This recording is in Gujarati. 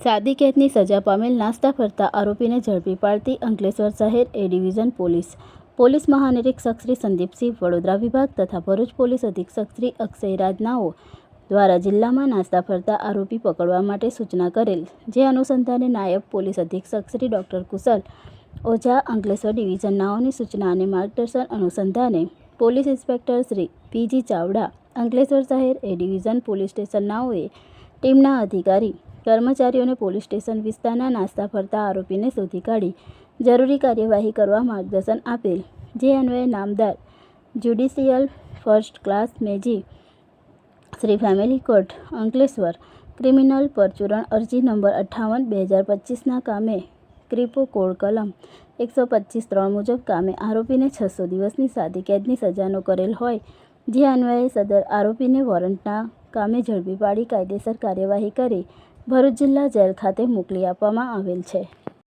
સાદી કેદની સજા પામેલ નાસ્તા ફરતા આરોપીને ઝડપી પાડતી અંકલેશ્વર શહેર એ ડિવિઝન પોલીસ મહાનિરીક્ષક શ્રી સંદીપસિંહ, વડોદરા વિભાગ તથા ભરૂચ પોલીસ અધિક્ષક શ્રી અક્ષયરાજ નાઓ દ્વારા જિલ્લામાં નાસ્તા ફરતા આરોપી પકડવા માટે સૂચના કરેલ, જે અનુસંધાને નાયબ પોલીસ અધિક્ષક શ્રી ડૉક્ટર કુશલ ઓઝા, અંકલેશ્વર ડિવિઝન નાઓની સૂચના અને માર્ગદર્શન અનુસંધાને police inspector Shri PG Chavda, Ankleshwar શહેર એ ડિવિઝન પોલીસ સ્ટેશન નાઓએ ટીમના અધિકારી કર્મચારીઓને પોલીસ સ્ટેશન વિસ્તારના નાસ્તા ફરતા આરોપીને શોધી કાઢી જરૂરી કાર્યવાહી કરવા માર્ગદર્શન આપેલ, જે અન્વયે નામદાર જ્યુડિશિયલ ફર્સ્ટ ક્લાસ મેજી Shri family court Ankleshwar criminal પરચુરણ અરજી નંબર 58/2025 કામે ક્રિપો કોડ કલમ 125(3) મુજબ કામે આરોપીને 600 દિવસની સાદી કેદની સજાનો કરેલ હોય, જે અન્વયે સદર આરોપીને વોરંટના કામે ઝડપી પાડી કાયદેસર કાર્યવાહી કરી ભરૂચ જિલ્લા જેલ ખાતે મોકલી આપવામાં આવેલ છે।